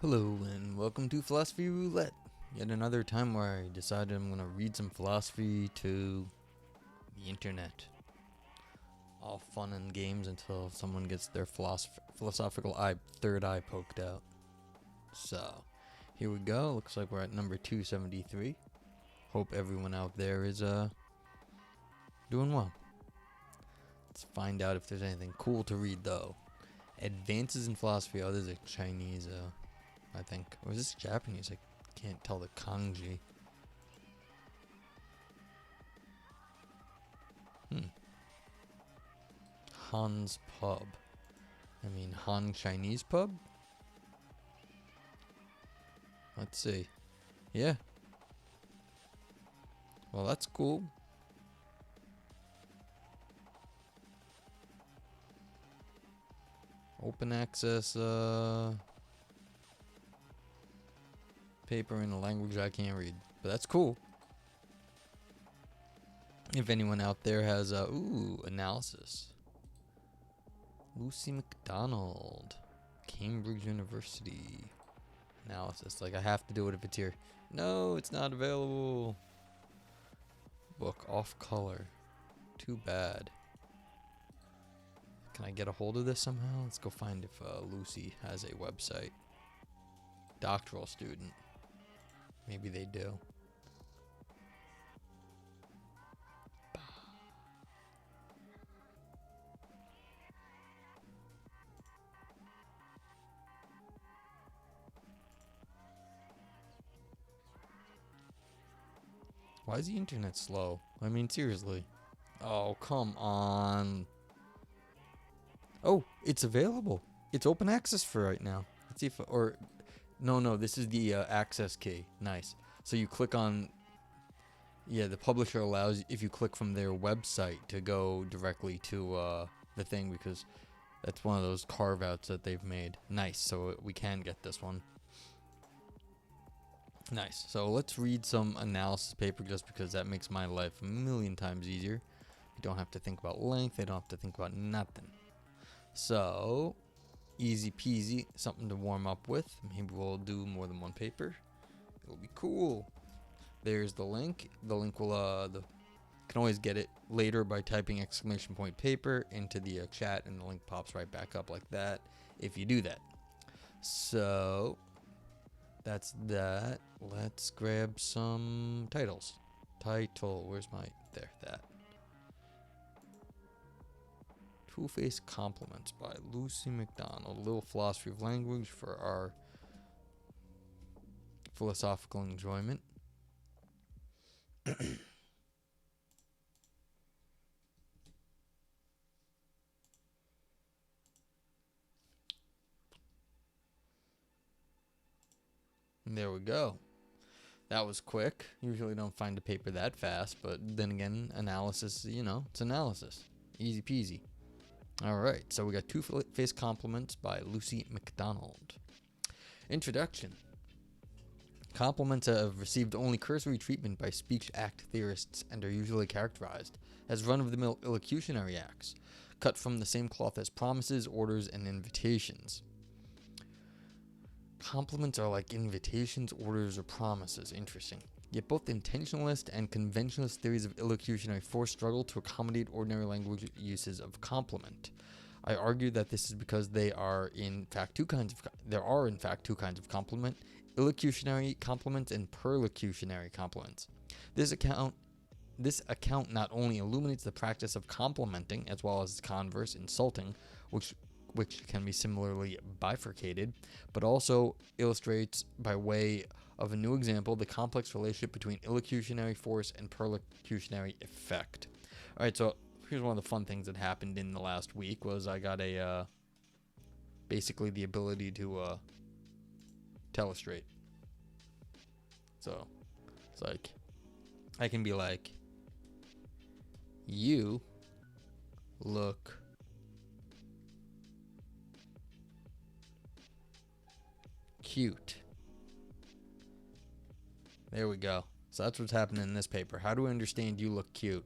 Hello and welcome to Philosophy Roulette. Yet another time where I decided I'm gonna read some philosophy to the internet. All fun and games until someone gets their philosophical third eye poked out. So, here we go. Looks like we're at number 273. Hope everyone out there is doing well. Let's find out if there's anything cool to read though. Advances in Philosophy. Oh, this is a Chinese I think. Or is this Japanese? I can't tell the kanji. Han's Pub. I mean, Han Chinese Pub? Let's see. Yeah. Well, that's cool. Open access, paper in a language I can't read. But that's cool. If anyone out there has analysis. Lucy McDonald, Cambridge University. Analysis. Like, I have to do it if it's here. No, it's not available. Book off color. Too bad. Can I get a hold of this somehow? Let's go find if Lucy has a website. Doctoral student. Maybe they do. Why is the internet slow? I mean, seriously. Oh, come on. Oh, it's available. It's open access for right now. Let's see if, no, this is the access key. Nice. So you click on, the publisher allows, if you click from their website, to go directly to the thing, because that's one of those carve-outs that they've made. Nice, so we can get this one. Nice. So let's read some analysis paper just because that makes my life a million times easier. You don't have to think about length. I don't have to think about nothing. So, easy peasy, something to warm up with. Maybe we'll do more than one paper. It'll be cool. There's the link. The link will, can always get it later by typing !! paper into the chat, and the link pops right back up like that if you do that. So, that's that. Let's grab some titles. Where's my, there, that. Two-Faced Compliments by Lucy McDonald. A little philosophy of language for our philosophical enjoyment. There we go. That was quick. Usually don't find a paper that fast, but then again, analysis, it's analysis. Easy peasy. Alright, so we got Two-Faced Compliments by Lucy McDonald. Introduction. Compliments have received only cursory treatment by speech act theorists and are usually characterized as run-of-the-mill illocutionary acts, cut from the same cloth as promises, orders, and invitations. Compliments are like invitations, orders, or promises. Interesting. Yet both intentionalist and conventionalist theories of illocutionary force struggle to accommodate ordinary language uses of compliment. I argue that this is because there are in fact two kinds of compliment: illocutionary compliments and perlocutionary compliments. This account not only illuminates the practice of complimenting as well as its converse, insulting, which can be similarly bifurcated, but also illustrates by way of a new example the complex relationship between illocutionary force and perlocutionary effect. All right, so here's one of the fun things that happened in the last week was I got basically the ability to telestrate. So it's like I can be like, you look cute. There we go. So that's what's happening in this paper. How do I understand you look cute?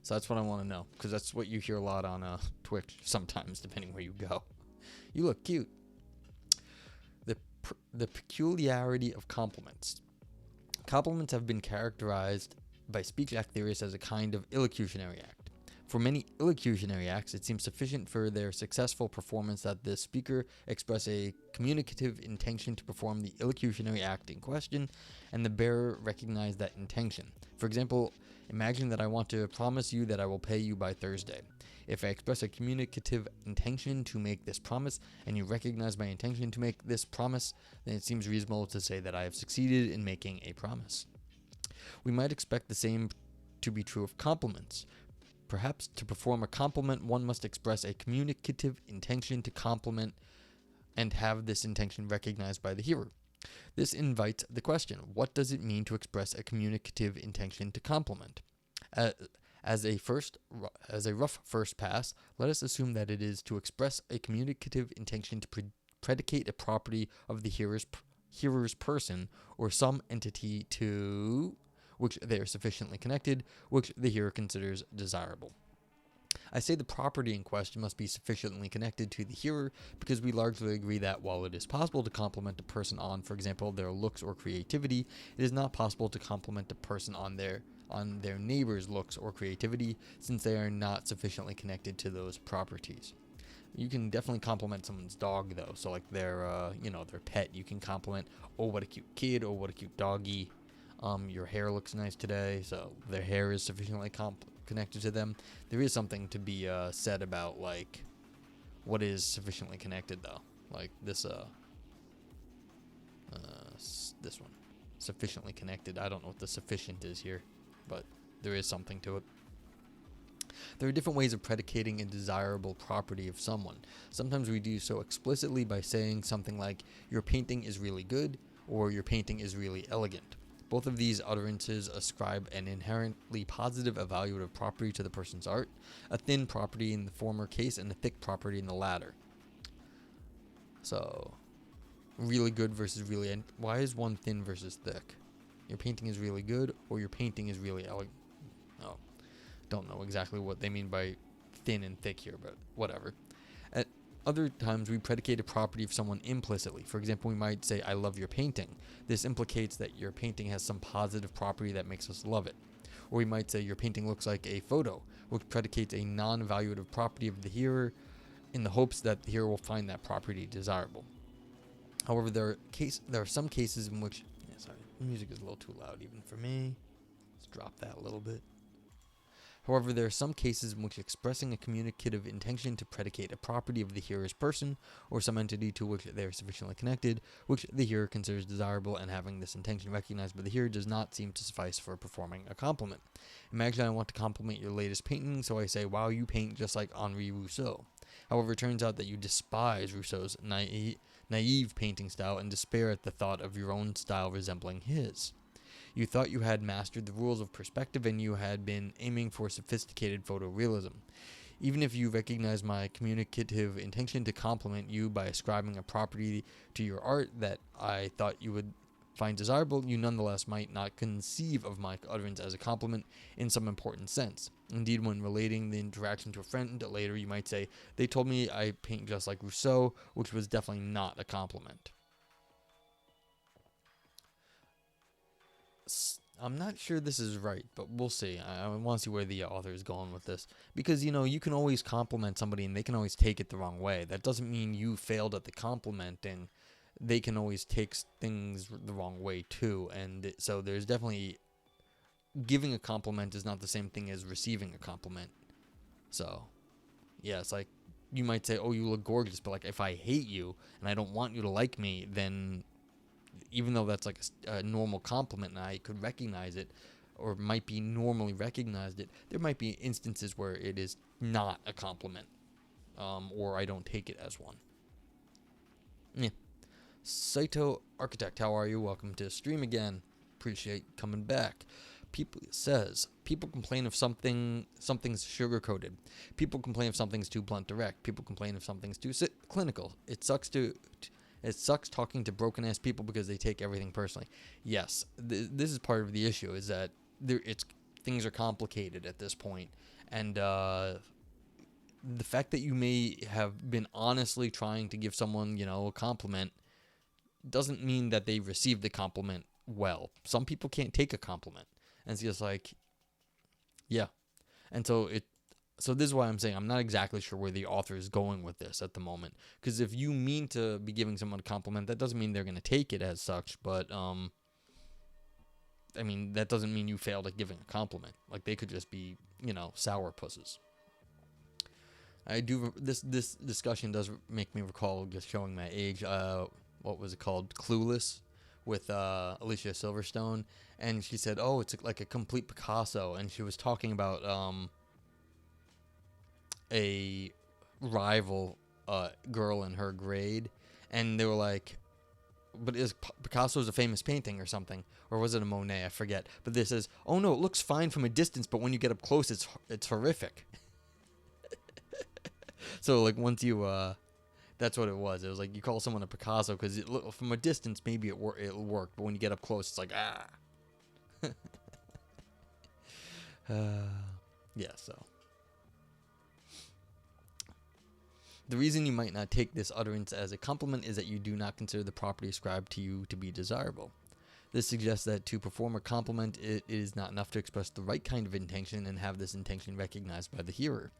So that's what I want to know, because that's what you hear a lot on Twitch sometimes, depending where you go. You look cute. The peculiarity of compliments. Compliments have been characterized by speech act theorists as a kind of illocutionary act. For many illocutionary acts, it seems sufficient for their successful performance that the speaker express a communicative intention to perform the illocutionary act in question, and the bearer recognize that intention. For example, imagine that I want to promise you that I will pay you by Thursday. If I express a communicative intention to make this promise, and you recognize my intention to make this promise, then it seems reasonable to say that I have succeeded in making a promise. We might expect the same to be true of compliments. Perhaps to perform a compliment, one must express a communicative intention to compliment and have this intention recognized by the hearer. This invites the question, what does it mean to express a communicative intention to compliment? As a rough first pass, let us assume that it is to express a communicative intention to predicate a property of the hearer's person or some entity to which they are sufficiently connected, which the hearer considers desirable. I say the property in question must be sufficiently connected to the hearer because we largely agree that while it is possible to compliment a person on, for example, their looks or creativity, it is not possible to compliment a person on their neighbor's looks or creativity since they are not sufficiently connected to those properties. You can definitely compliment someone's dog though, so like their pet, you can compliment, oh what a cute kid, oh what a cute doggy. Your hair looks nice today, so their hair is sufficiently connected to them. There is something to be said about like what is sufficiently connected though. Like this one, sufficiently connected. I don't know what the sufficient is here, but there is something to it. There are different ways of predicating a desirable property of someone. Sometimes we do so explicitly by saying something like, your painting is really good, or your painting is really elegant. Both of these utterances ascribe an inherently positive evaluative property to the person's art, a thin property in the former case and a thick property in the latter. So, really good versus really... Why is one thin versus thick? Your painting is really good, or your painting is really elegant? Oh, don't know exactly what they mean by thin and thick here, but whatever. At other times, we predicate a property of someone implicitly. For example, we might say, I love your painting. This implicates that your painting has some positive property that makes us love it. Or we might say, your painting looks like a photo, which predicates a non-evaluative property of the hearer in the hopes that the hearer will find that property desirable. However, there are some cases in which... sorry, the music is a little too loud even for me. Let's drop that a little bit. However, there are some cases in which expressing a communicative intention to predicate a property of the hearer's person or some entity to which they are sufficiently connected, which the hearer considers desirable, and having this intention recognized by the hearer does not seem to suffice for performing a compliment. Imagine I want to compliment your latest painting, so I say, wow, you paint just like Henri Rousseau. However, it turns out that you despise Rousseau's naive painting style and despair at the thought of your own style resembling his. You thought you had mastered the rules of perspective and you had been aiming for sophisticated photorealism. Even if you recognize my communicative intention to compliment you by ascribing a property to your art that I thought you would find desirable, you nonetheless might not conceive of my utterance as a compliment in some important sense. Indeed, when relating the interaction to a friend later, you might say, they told me I paint just like Rousseau, which was definitely not a compliment. I'm not sure this is right, but we'll see. I want to see where the author is going with this. Because, you can always compliment somebody and they can always take it the wrong way. That doesn't mean you failed at the complimenting. They can always take things the wrong way, too. And so there's definitely... Giving a compliment is not the same thing as receiving a compliment. So, yeah, it's like, you might say, oh, you look gorgeous, but, like, if I hate you and I don't want you to like me, then... Even though that's like a normal compliment and I could recognize it or might be normally recognized it, there might be instances where it is not a compliment or I don't take it as one. Yeah. Saito Architect, how are you? Welcome to the stream again. Appreciate coming back. People complain if something's sugar-coated. People complain if something's too blunt direct. People complain if something's too clinical. It sucks talking to broken-ass people because they take everything personally. Yes, this is part of the issue, is that things are complicated at this point. And the fact that you may have been honestly trying to give someone, a compliment doesn't mean that they received the compliment well. Some people can't take a compliment. And it's just like, yeah. And so this is why I'm saying I'm not exactly sure where the author is going with this at the moment. Because if you mean to be giving someone a compliment, that doesn't mean they're going to take it as such. But, I mean, that doesn't mean you failed at giving a compliment. Like, they could just be, sourpusses. This discussion does make me recall, just showing my age, what was it called? Clueless, with Alicia Silverstone. And she said, oh, it's like a complete Picasso. And she was talking about a rival girl in her grade. And they were like, but is Picasso's a famous painting or something? Or was it a Monet? I forget. But this says, oh no, it looks fine from a distance, but when you get up close, it's horrific. So, like, once you, that's what it was. It was like you call someone a Picasso because from a distance, maybe it'll work, but when you get up close, it's like, ah. Yeah, so. The reason you might not take this utterance as a compliment is that you do not consider the property ascribed to you to be desirable. This suggests that to perform a compliment, it is not enough to express the right kind of intention and have this intention recognized by the hearer.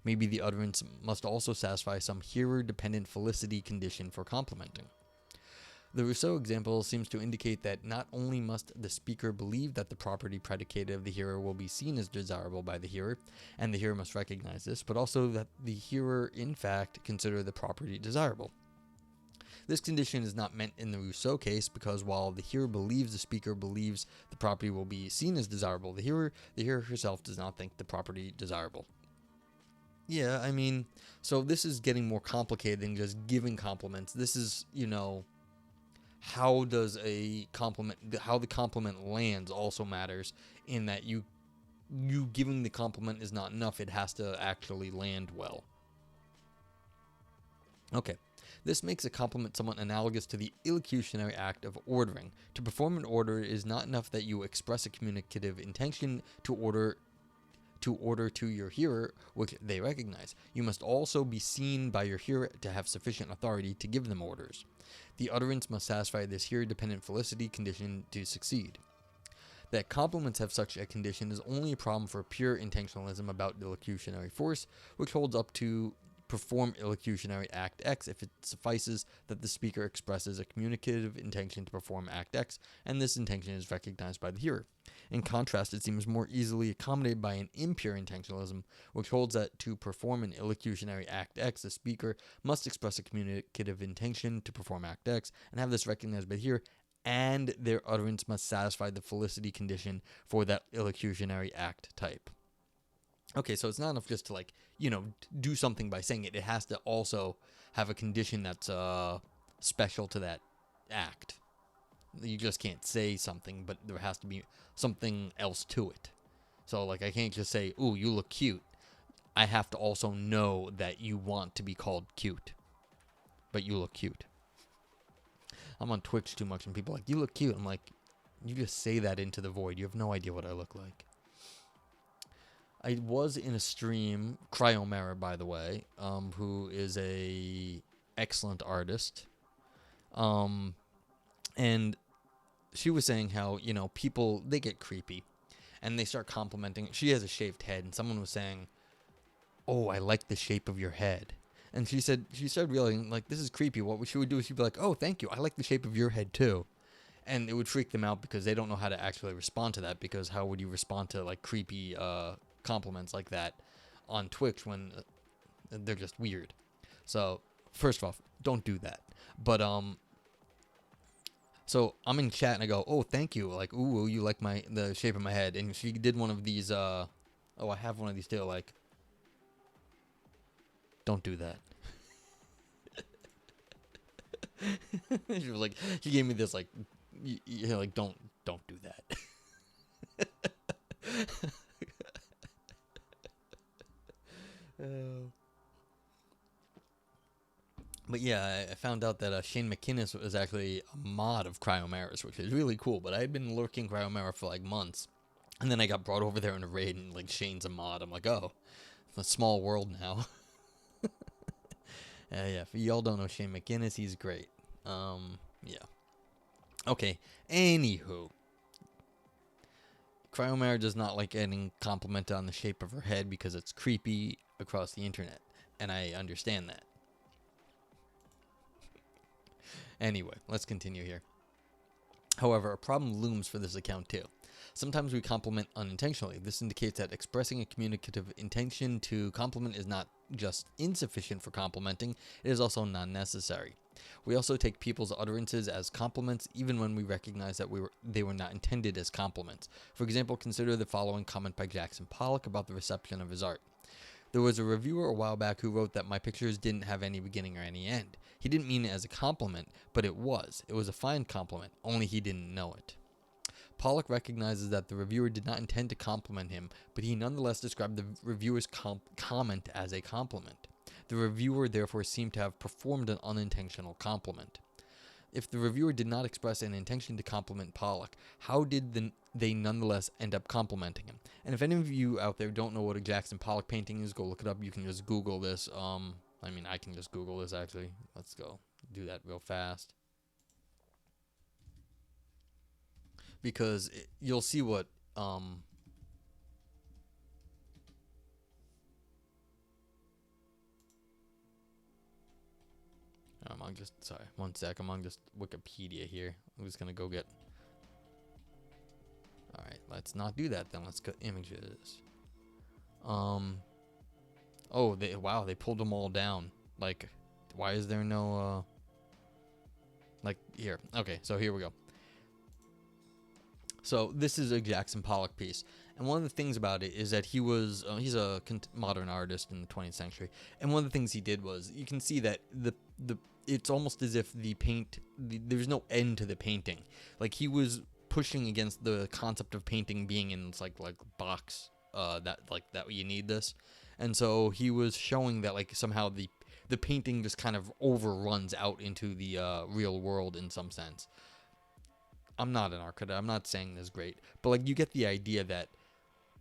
Maybe the utterance must also satisfy some hearer-dependent felicity condition for complimenting. The Rousseau example seems to indicate that not only must the speaker believe that the property predicated of the hearer will be seen as desirable by the hearer, and the hearer must recognize this, but also that the hearer, in fact, consider the property desirable. This condition is not meant in the Rousseau case because while the hearer believes the speaker believes the property will be seen as desirable, the hearer herself does not think the property desirable. Yeah, I mean, so this is getting more complicated than just giving compliments. This is, how the compliment lands also matters, in that you giving the compliment is not enough. It has to actually land well. Okay. This makes a compliment somewhat analogous to the illocutionary act of ordering. To perform an order, it is not enough that you express a communicative intention to order to your hearer, which they recognize. You must also be seen by your hearer to have sufficient authority to give them orders. The utterance must satisfy this hearer-dependent felicity condition to succeed. That compliments have such a condition is only a problem for pure intentionalism about illocutionary force, which holds up to perform illocutionary act X if it suffices that the speaker expresses a communicative intention to perform act X, and this intention is recognized by the hearer. In contrast, it seems more easily accommodated by an impure intentionalism, which holds that to perform an illocutionary act X, the speaker must express a communicative intention to perform act X, and have this recognized by the hearer, and their utterance must satisfy the felicity condition for that illocutionary act type. Okay, so it's not enough just to, do something by saying it. It has to also have a condition that's special to that act. You just can't say something, but there has to be something else to it. So, I can't just say, ooh, you look cute. I have to also know that you want to be called cute. But you look cute. I'm on Twitch too much, and people are like, you look cute. I'm like, you just say that into the void. You have no idea what I look like. I was in a stream, Cryomera, by the way, who is a excellent artist. And she was saying how, people, they get creepy. And they start complimenting. She has a shaved head, and someone was saying, oh, I like the shape of your head. And she started realizing, this is creepy. What she would do is she'd be like, oh, thank you. I like the shape of your head, too. And it would freak them out because they don't know how to actually respond to that, because how would you respond to, creepy compliments like that on Twitch when they're just weird? So, first off, don't do that. But, so I'm in chat and I go, oh, thank you. Ooh, you like the shape of my head. And she did one of these, I have one of these too, don't do that. She was she gave me this, don't do that. But yeah, I found out that Shane McInnes was actually a mod of Cryomera's, which is really cool. But I had been lurking Cryomera for months, and then I got brought over there in a raid, and Shane's a mod. I'm like, oh, it's a small world now. Yeah, if y'all don't know Shane McInnes, he's great. Yeah. Okay. Anywho, Cryomare does not like getting complimented on the shape of her head because it's creepy across the internet, and I understand that. Anyway, let's continue here. However, a problem looms for this account too. Sometimes we compliment unintentionally. This indicates that expressing a communicative intention to compliment is not just insufficient for complimenting, it is also non necessary. We also take people's utterances as compliments even when we recognize that they were not intended as compliments. For example, consider the following comment by Jackson Pollock about the reception of his art. There was a reviewer a while back who wrote that my pictures didn't have any beginning or any end. He didn't mean it as a compliment, but it was. It was a fine compliment, only he didn't know it. Pollock recognizes that the reviewer did not intend to compliment him, but he nonetheless described the reviewer's comment as a compliment. The reviewer therefore seemed to have performed an unintentional compliment. If the reviewer did not express an intention to compliment Pollock, how did they nonetheless end up complimenting him? And if any of you out there don't know what a Jackson Pollock painting is, go look it up. You can just Google this. I can just Google this, actually. Let's go do that real fast. Because you'll see what... sorry, one sec. I'm on just Wikipedia here. I'm just going to go get... Alright, let's not do that then. Let's go images. Oh, they pulled them all down. Like, why is there no, like, here. Okay, so here we go. So this is a Jackson Pollock piece. And one of the things about it is that he's a modern artist in the 20th century. And one of the things he did was, you can see that it's almost as if there's no end to the painting. Like, he was pushing against the concept of painting being in this like box, that you need this. And so he was showing that like somehow the painting just kind of overruns out into the real world in some sense. I'm not an architect. I'm not saying this is great, but like you get the idea that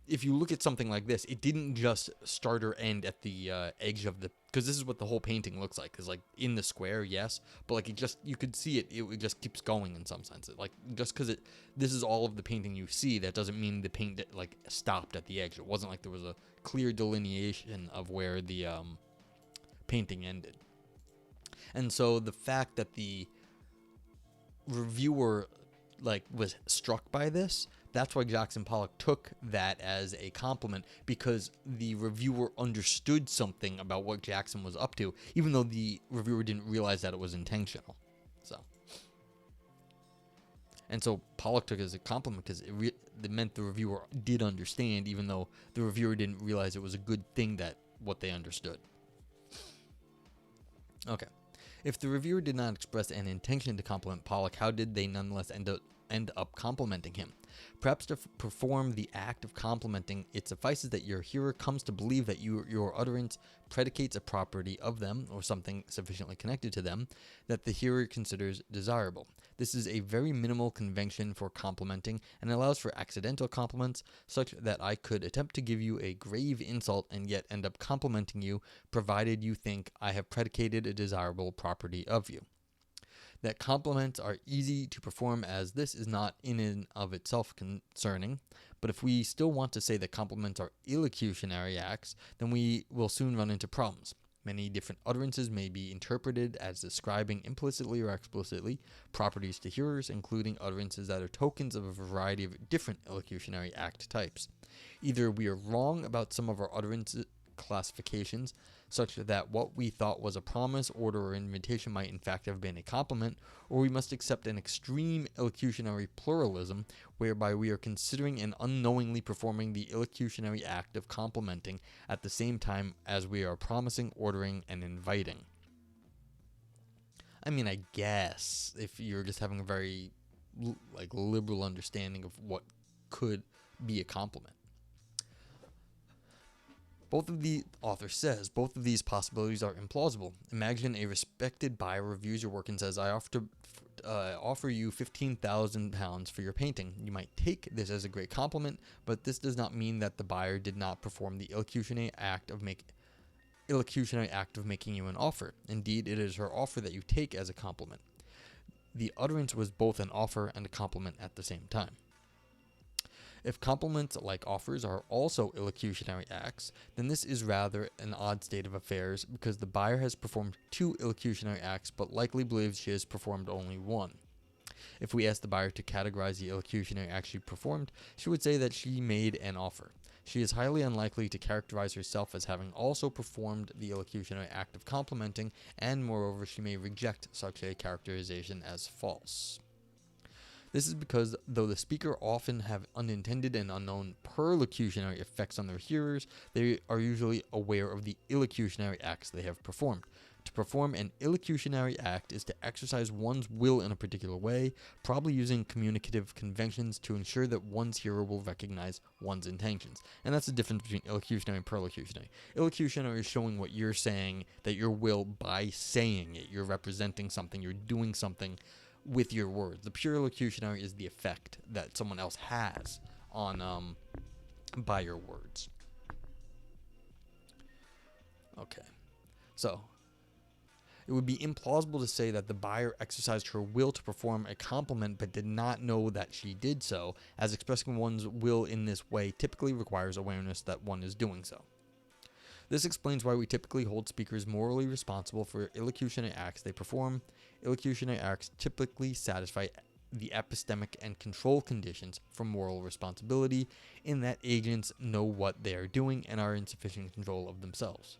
if you look at something like this, it didn't just start or end at the edge of because this is what the whole painting looks like. Is like in the square, yes, but like you could see it. It just keeps going in some sense. Like just because this is all of the painting you see, that doesn't mean the paint like stopped at the edge. It wasn't like there was a clear delineation of where the painting ended. And so the fact that the reviewer like was struck by this, that's why Jackson Pollock took that as a compliment, because the reviewer understood something about what Jackson was up to, even though the reviewer didn't realize that it was intentional. And so Pollock took it as a compliment because it meant the reviewer did understand, even though the reviewer didn't realize it was a good thing that what they understood. Okay. If the reviewer did not express an intention to compliment Pollock, how did they nonetheless end up complimenting him? Perhaps to perform the act of complimenting, it suffices that your hearer comes to believe that your utterance predicates a property of them, or something sufficiently connected to them, that the hearer considers desirable. This is a very minimal convention for complimenting, and allows for accidental compliments, such that I could attempt to give you a grave insult and yet end up complimenting you, provided you think I have predicated a desirable property of you. That compliments are easy to perform, as this is not in and of itself concerning, but if we still want to say that compliments are illocutionary acts, then we will soon run into problems. Many different utterances may be interpreted as describing implicitly or explicitly properties to hearers, including utterances that are tokens of a variety of different illocutionary act types. Either we are wrong about some of our utterance classifications, such that what we thought was a promise, order, or invitation might in fact have been a compliment, or we must accept an extreme illocutionary pluralism, whereby we are considering and unknowingly performing the illocutionary act of complimenting at the same time as we are promising, ordering, and inviting. I mean, I guess if you're just having a very liberal understanding of what could be a compliment. The author says, both of these possibilities are implausible. Imagine a respected buyer reviews your work and says, I offer you £15,000 for your painting. You might take this as a great compliment, but this does not mean that the buyer did not perform the illocutionary act of making you an offer. Indeed, it is her offer that you take as a compliment. the utterance was both an offer and a compliment at the same time. If compliments, like offers, are also illocutionary acts, then this is rather an odd state of affairs because the buyer has performed 2 illocutionary acts but likely believes she has performed only 1. If we ask the buyer to categorize the illocutionary act she performed, she would say that she made an offer. She is highly unlikely to characterize herself as having also performed the illocutionary act of complimenting, and moreover she may reject such a characterization as false. This is because, though the speaker often have unintended and unknown perlocutionary effects on their hearers, they are usually aware of the illocutionary acts they have performed. To perform an illocutionary act is to exercise one's will in a particular way, probably using communicative conventions to ensure that one's hearer will recognize one's intentions. And that's the difference between illocutionary and perlocutionary. Illocutionary is showing what you're saying, that your will, by saying it. You're representing something, you're doing something with your words. The pure illocutionary is the effect that someone else has on by your words. Okay, so it would be implausible to say that the buyer exercised her will to perform a compliment but did not know that she did so, as expressing one's will in this way typically requires awareness that one is doing so. This explains why we typically hold speakers morally responsible for illocutionary acts they perform. Illocutionary acts typically satisfy the epistemic and control conditions for moral responsibility, in that agents know what they are doing and are in sufficient control of themselves.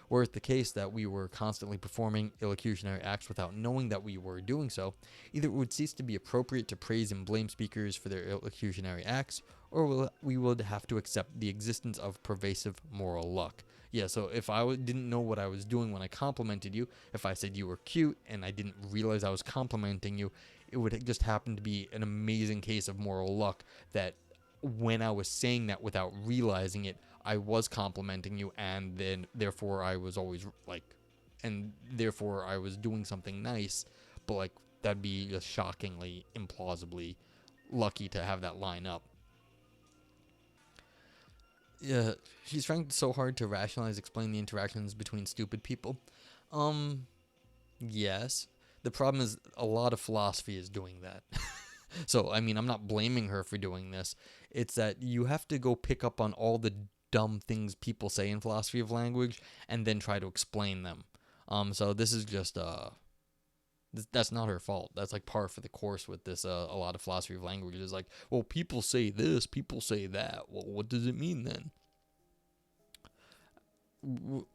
Were it the case that we were constantly performing illocutionary acts without knowing that we were doing so, either it would cease to be appropriate to praise and blame speakers for their illocutionary acts, or we would have to accept the existence of pervasive moral luck. Yeah, so if I didn't know what I was doing when I complimented you, if I said you were cute and I didn't realize I was complimenting you, it would just happen to be an amazing case of moral luck that when I was saying that without realizing it, I was complimenting you, and then therefore I was always and therefore I was doing something nice, but that'd be just shockingly, implausibly lucky to have that line up. Yeah, she's trying so hard to explain the interactions between stupid people. Yes. The problem is a lot of philosophy is doing that. So, I mean, I'm not blaming her for doing this. It's that you have to go pick up on all the dumb things people say in philosophy of language and then try to explain them. So this is just, that's not her fault. That's par for the course with this, a lot of philosophy of language is well, people say this, people say that. Well, what does it mean then? We'll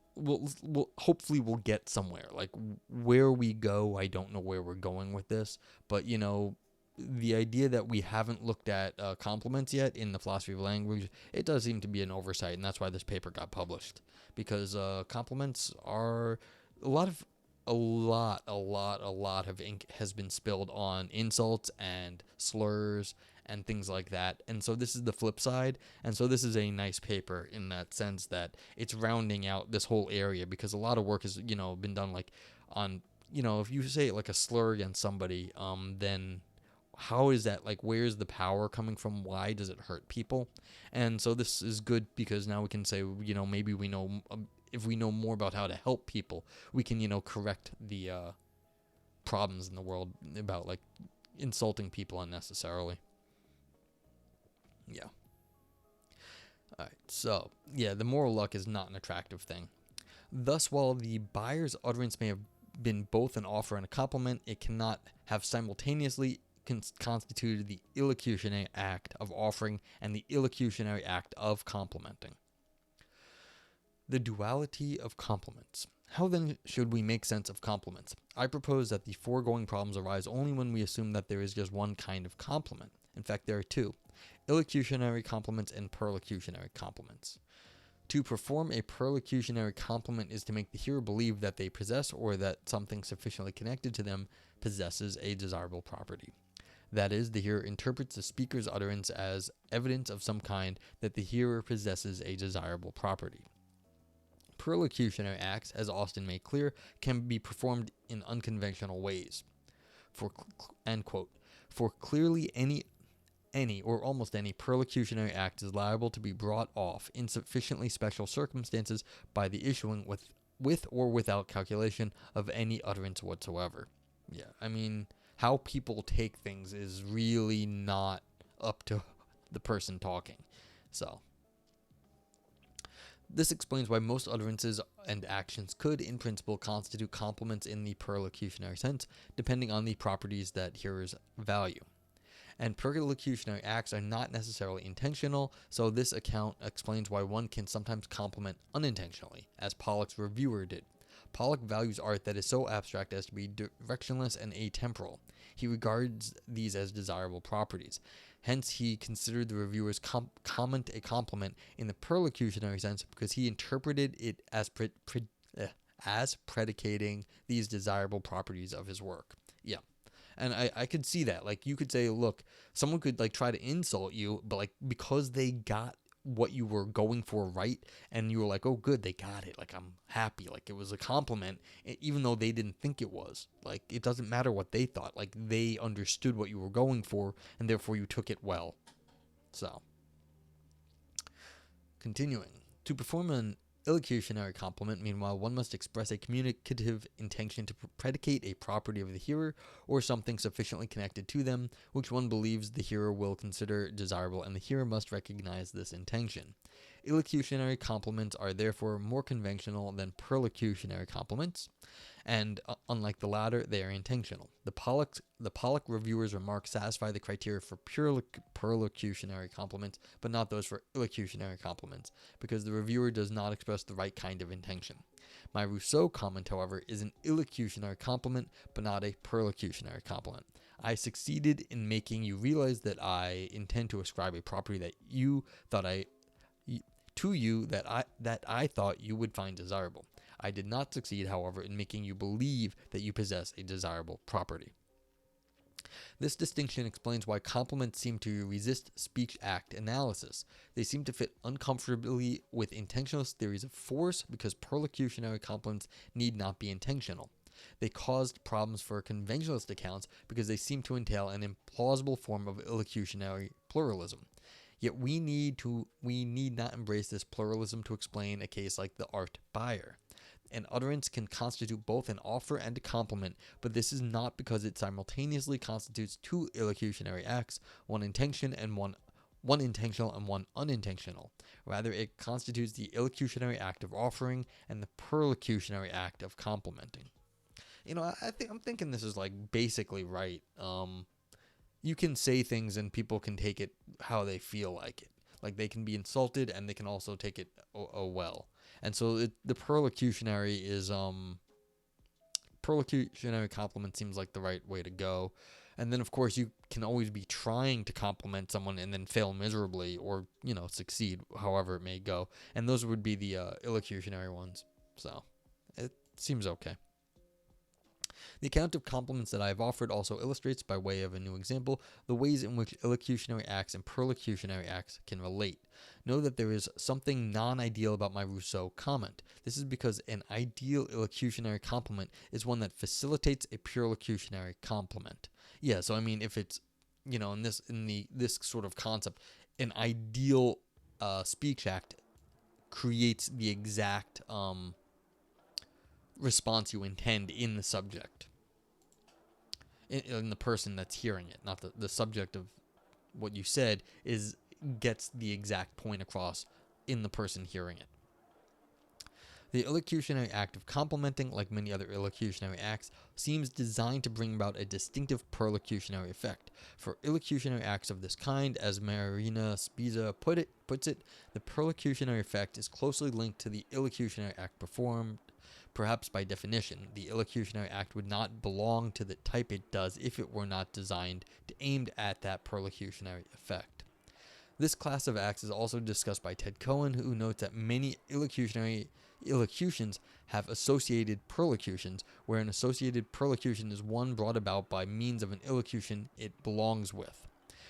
hopefully we'll get somewhere. Where we go, I don't know where we're going with this, but the idea that we haven't looked at compliments yet in the philosophy of language, it does seem to be an oversight, and that's why this paper got published, because compliments are a lot of ink has been spilled on insults and slurs and things like that. And so this is the flip side. And so this is a nice paper in that sense that it's rounding out this whole area, because a lot of work has, been done on, if you say a slur against somebody, then how is that, where's the power coming from? Why does it hurt people? And so this is good because now we can say, maybe we know, if we know more about how to help people, we can, correct the problems in the world about insulting people unnecessarily. Yeah. All right. So, yeah, the moral luck is not an attractive thing. Thus, while the buyer's utterance may have been both an offer and a compliment, it cannot have simultaneously constituted the illocutionary act of offering and the illocutionary act of complimenting. The duality of compliments. How then should we make sense of compliments? I propose that the foregoing problems arise only when we assume that there is just one kind of compliment. In fact, there are two: illocutionary compliments and perlocutionary compliments. To perform a perlocutionary compliment is to make the hearer believe that they possess, or that something sufficiently connected to them possesses, a desirable property. That is, the hearer interprets the speaker's utterance as evidence of some kind that the hearer possesses a desirable property. Perlocutionary acts, as Austin made clear, can be performed in unconventional ways. End quote. For clearly any or almost any perlocutionary act is liable to be brought off in sufficiently special circumstances by the issuing with or without calculation of any utterance whatsoever. Yeah, I mean, how people take things is really not up to the person talking. So this explains why most utterances and actions could, in principle, constitute compliments in the perlocutionary sense, depending on the properties that hearers value. And perlocutionary acts are not necessarily intentional, so this account explains why one can sometimes compliment unintentionally, as Pollock's reviewer did. Pollock values art that is so abstract as to be directionless and atemporal. He regards these as desirable properties. Hence, he considered the reviewer's comment a compliment in the perlocutionary sense because he interpreted it as predicating these desirable properties of his work. Yeah. And I could see that. Like, you could say, look, someone could, like, try to insult you, but, like, because they got what you were going for right, and you were like, oh, good, they got it. Like, I'm happy. Like, it was a compliment, even though they didn't think it was. Like, it doesn't matter what they thought. Like, they understood what you were going for, and therefore you took it well. So, continuing. To perform an illocutionary compliment, meanwhile, one must express a communicative intention to predicate a property of the hearer or something sufficiently connected to them, which one believes the hearer will consider desirable, and the hearer must recognize this intention. Illocutionary compliments are therefore more conventional than perlocutionary compliments, and unlike the latter, they are intentional. The Pollock reviewer's remarks satisfy the criteria for pure perlocutionary compliments, but not those for illocutionary compliments, because the reviewer does not express the right kind of intention. My Rousseau comment, however, is an illocutionary compliment, but not a perlocutionary compliment. I succeeded in making you realize that I intend to ascribe a property that I thought you would find desirable. I did not succeed, however, in making you believe that you possess a desirable property. This distinction explains why compliments seem to resist speech-act analysis. They seem to fit uncomfortably with intentionalist theories of force because perlocutionary compliments need not be intentional. They caused problems for conventionalist accounts because they seem to entail an implausible form of illocutionary pluralism. Yet we need not embrace this pluralism to explain a case like the art buyer. An utterance can constitute both an offer and a compliment, but this is not because it simultaneously constitutes two illocutionary acts, one intentional and one unintentional. Rather, it constitutes the illocutionary act of offering and the perlocutionary act of complimenting. You know, I'm thinking this is, like, basically right. You can say things and people can take it how they feel like it. Like, they can be insulted and they can also take it well. And so the perlocutionary compliment seems like the right way to go. And then, of course, you can always be trying to compliment someone and then fail miserably or, succeed, however it may go. And those would be the illocutionary ones. So it seems okay. The account of compliments that I have offered also illustrates, by way of a new example, the ways in which illocutionary acts and perlocutionary acts can relate. Know that there is something non-ideal about my Rousseau comment. This is because an ideal illocutionary compliment is one that facilitates a perlocutionary compliment. Yeah, so I mean, if it's, in this sort of concept, an ideal speech act creates the exact response you intend in the subject, in the person that's hearing it, not the subject of what you said gets the exact point across in the person hearing it. The illocutionary act of complimenting, like many other illocutionary acts, seems designed to bring about a distinctive perlocutionary effect. For illocutionary acts of this kind, as Marina Spiza puts it, the perlocutionary effect is closely linked to the illocutionary act performed. Perhaps by definition, the illocutionary act would not belong to the type it does if it were not designed to aim at that perlocutionary effect. This class of acts is also discussed by Ted Cohen, who notes that many illocutions have associated perlocutions, where an associated perlocution is one brought about by means of an illocution it belongs with.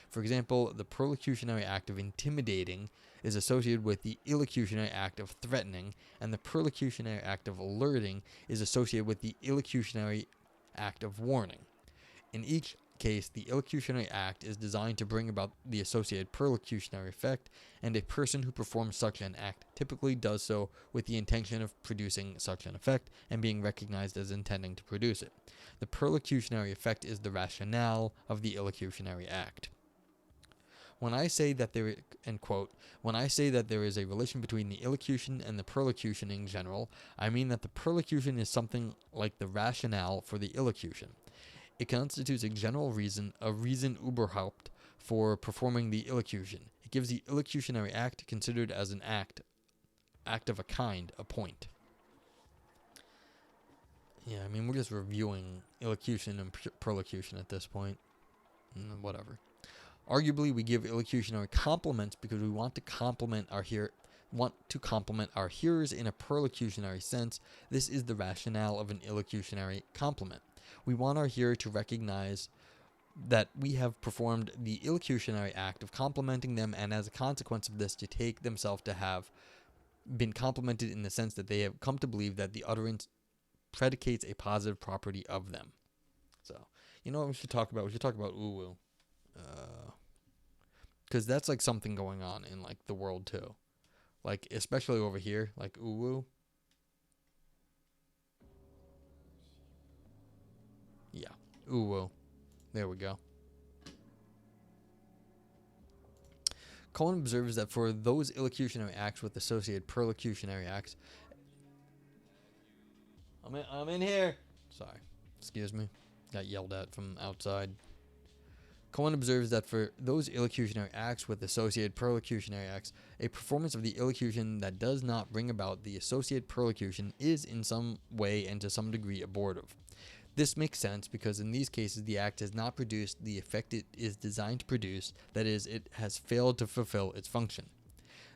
For example, the perlocutionary act of intimidating is associated with the illocutionary act of threatening, and the perlocutionary act of alerting is associated with the illocutionary act of warning. In each case, the illocutionary act is designed to bring about the associated perlocutionary effect, and a person who performs such an act typically does so with the intention of producing such an effect and being recognized as intending to produce it. The perlocutionary effect is the rationale of the illocutionary act. When I say that there, end quote, when I say that there is a relation between the illocution and the perlocution in general, I mean that the perlocution is something like the rationale for the illocution. It constitutes a general reason, a reason überhaupt, for performing the illocution. It gives the illocutionary act considered as an act of a kind, a point. Yeah, I mean, we're just reviewing illocution and perlocution at this point. Whatever. Arguably, we give illocutionary compliments because we want to compliment our hearers in a perlocutionary sense. This is the rationale of an illocutionary compliment. We want our hearer to recognize that we have performed the illocutionary act of complimenting them, and as a consequence of this, to take themselves to have been complimented in the sense that they have come to believe that the utterance predicates a positive property of them. So, you know what we should talk about? We should talk about uwu. Because that's like something going on in like the world too. Like, especially over here, like uwu. Yeah, uwu. There we go. Cohen observes that for those illocutionary acts with associated perlocutionary acts... I'm in here. Sorry. Excuse me. Got yelled at from outside. Cohen observes that for those illocutionary acts with associated perlocutionary acts, a performance of the illocution that does not bring about the associated perlocution is in some way and to some degree abortive. This makes sense because in these cases the act has not produced the effect it is designed to produce, that is, it has failed to fulfill its function.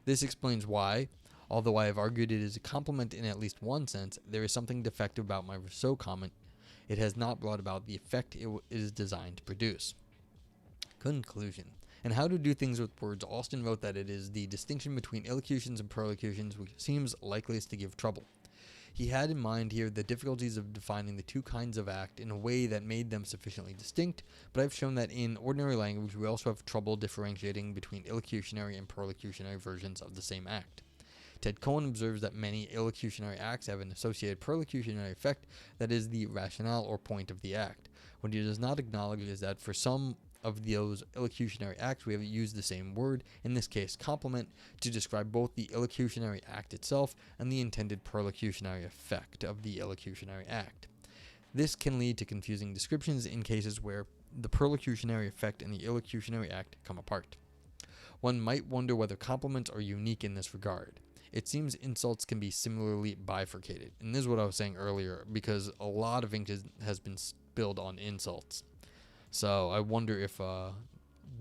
This explains why, although I have argued it is a compliment in at least one sense, there is something defective about my Rousseau comment. It has not brought about the effect it is designed to produce. Conclusion. And How to Do Things with Words, Austin wrote that it is the distinction between illocutions and perlocutions which seems likeliest to give trouble. He had in mind here the difficulties of defining the two kinds of act in a way that made them sufficiently distinct, but I've shown that in ordinary language we also have trouble differentiating between illocutionary and perlocutionary versions of the same act. Ted Cohen observes that many illocutionary acts have an associated perlocutionary effect that is the rationale or point of the act. What he does not acknowledge is that for some of those illocutionary acts we have used the same word, in this case compliment, to describe both the illocutionary act itself and the intended perlocutionary effect of the illocutionary act. This can lead to confusing descriptions in cases where the perlocutionary effect and the illocutionary act come apart. One might wonder whether compliments are unique in this regard. It seems insults can be similarly bifurcated, and this is what I was saying earlier, because a lot of ink has been spilled on insults. So I wonder if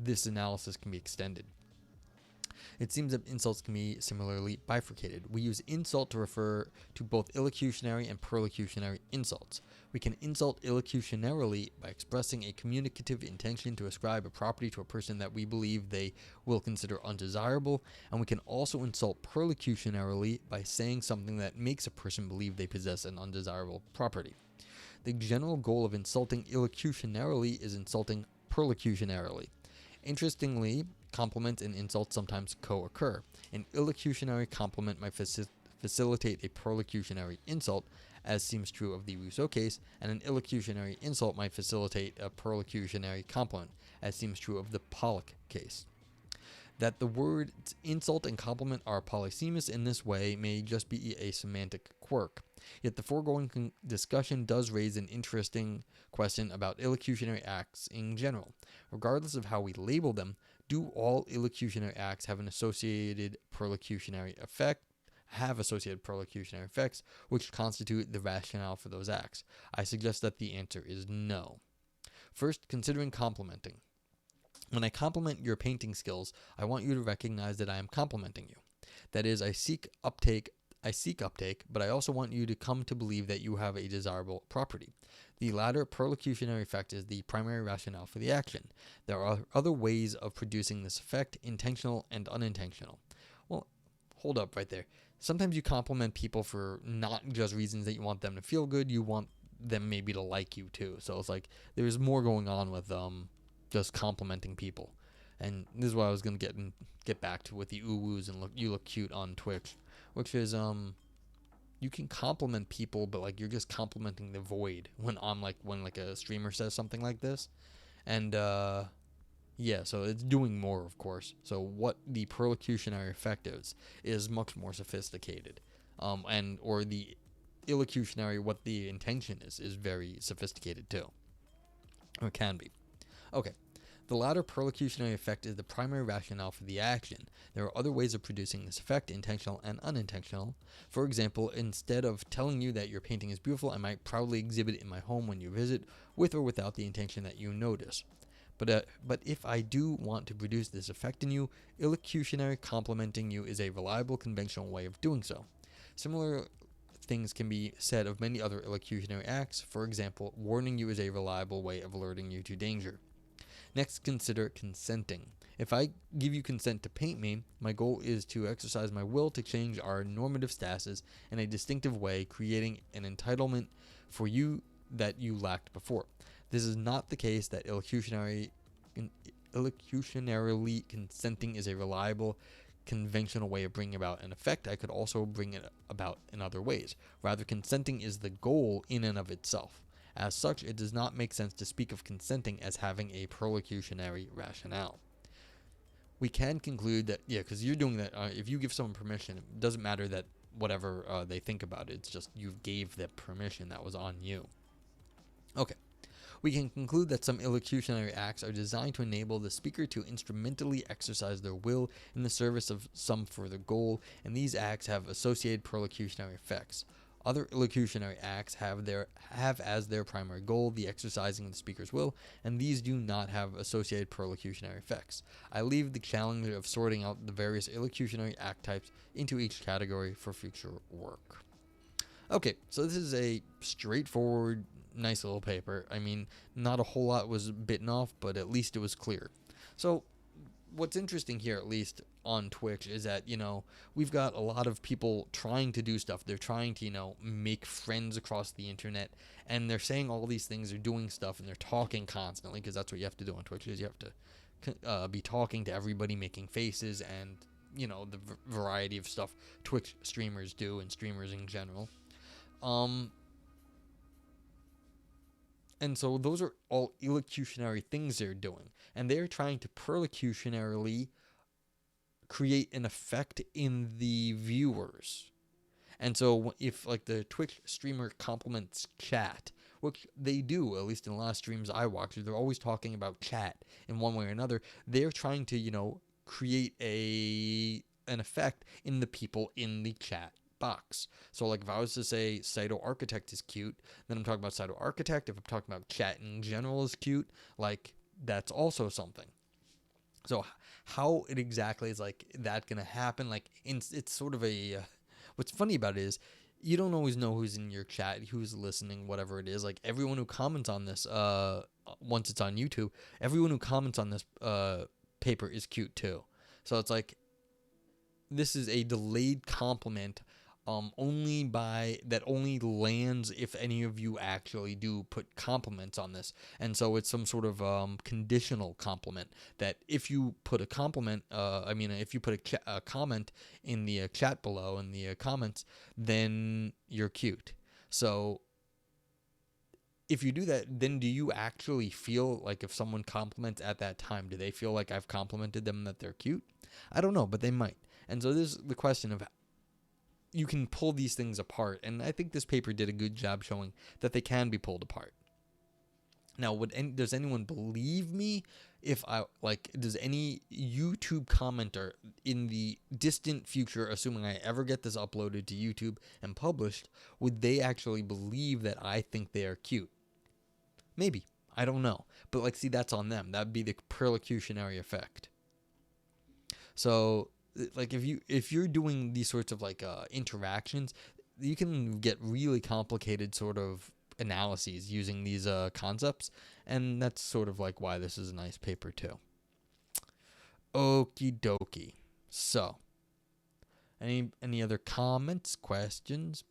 this analysis can be extended. It seems that insults can be similarly bifurcated. We use insult to refer to both illocutionary and perlocutionary insults. We can insult illocutionarily by expressing a communicative intention to ascribe a property to a person that we believe they will consider undesirable, and we can also insult perlocutionarily by saying something that makes a person believe they possess an undesirable property. The general goal of insulting illocutionarily is insulting perlocutionarily. Interestingly, compliments and insults sometimes co-occur. An illocutionary compliment might facilitate a perlocutionary insult, as seems true of the Rousseau case, and an illocutionary insult might facilitate a perlocutionary compliment, as seems true of the Pollock case. That the words insult and compliment are polysemous in this way may just be a semantic quirk. Yet the foregoing discussion does raise an interesting question about illocutionary acts in general. Regardless of how we label them, do all illocutionary acts have associated perlocutionary effects which constitute the rationale for those acts? I suggest that the answer is no. First, considering complimenting. When I compliment your painting skills, I want you to recognize that I am complimenting you. That is, I seek uptake, but I also want you to come to believe that you have a desirable property. The latter perlocutionary effect is the primary rationale for the action. There are other ways of producing this effect, intentional and unintentional. Well, hold up right there. Sometimes you compliment people for not just reasons that you want them to feel good, you want them maybe to like you too. So it's like there's more going on with just complimenting people. And this is what I was gonna get back to with the ooh-woos and you look cute on Twitch, which is you can compliment people, but like you're just complimenting the void when like a streamer says something like this. And yeah, so it's doing more, of course. So what the perlocutionary effect is much more sophisticated. And or the illocutionary, what the intention is very sophisticated too. Or it can be. Okay. The latter perlocutionary effect is the primary rationale for the action. There are other ways of producing this effect, intentional and unintentional. For example, instead of telling you that your painting is beautiful, I might proudly exhibit it in my home when you visit, with or without the intention that you notice. But if I do want to produce this effect in you, illocutionary complimenting you is a reliable conventional way of doing so. Similar things can be said of many other illocutionary acts. For example, warning you is a reliable way of alerting you to danger. Next, consider consenting. If I give you consent to paint me, my goal is to exercise my will to change our normative statuses in a distinctive way, creating an entitlement for you that you lacked before. This is not the case that illocutionarily consenting is a reliable, conventional way of bringing about an effect. I could also bring it about in other ways. Rather, consenting is the goal in and of itself. As such, it does not make sense to speak of consenting as having a perlocutionary rationale. We can conclude that, yeah, because you're doing that, if you give someone permission, it doesn't matter that whatever they think about it, it's just you gave that permission, that was on you. Okay. We can conclude that some illocutionary acts are designed to enable the speaker to instrumentally exercise their will in the service of some further goal, and these acts have associated perlocutionary effects. Other illocutionary acts have as their primary goal the exercising of the speaker's will, and these do not have associated perlocutionary effects. I leave the challenge of sorting out the various illocutionary act types into each category for future work. Okay, so this is a straightforward, nice little paper. I mean, not a whole lot was bitten off, but at least it was clear. So what's interesting here, at least on Twitch, is that, we've got a lot of people trying to do stuff. They're trying to, make friends across the internet, and they're saying all these things, they're doing stuff, and they're talking constantly, because that's what you have to do on Twitch, is you have to be talking to everybody, making faces, and, the variety of stuff Twitch streamers do, and streamers in general. And so those are all illocutionary things they're doing. And they're trying to perlocutionarily create an effect in the viewers. And so if like the Twitch streamer compliments chat, which they do, at least in a lot of streams I watch, they're always talking about chat in one way or another. They're trying to, create an effect in the people in the chat box. So like if I was to say Cyto Architect is cute, then I'm talking about Cyto Architect. If I'm talking about chat in general is cute, like that's also something. So how it exactly is like that gonna happen, like it's sort of a what's funny about it is you don't always know who's in your chat, who's listening, whatever it is. Like everyone who comments on this once it's on YouTube, everyone who comments on this paper is cute too. So it's like this is a delayed compliment only lands if any of you actually do put compliments on this. And so it's some sort of conditional compliment that if you put a compliment, if you put a comment in the chat below in the comments, then you're cute. So if you do that, then do you actually feel like if someone compliments at that time, do they feel like I've complimented them that they're cute? I don't know, but they might. And so this is the question of you can pull these things apart, and I think this paper did a good job showing that they can be pulled apart. Now, does anyone believe me? Does any YouTube commenter in the distant future, assuming I ever get this uploaded to YouTube and published, would they actually believe that I think they are cute? Maybe. I don't know. But see, that's on them. That'd be the perlocutionary effect. So if you're doing these sorts of interactions, you can get really complicated sort of analyses using these concepts, and that's sort of why this is a nice paper too. Okie dokie. So any other comments, questions,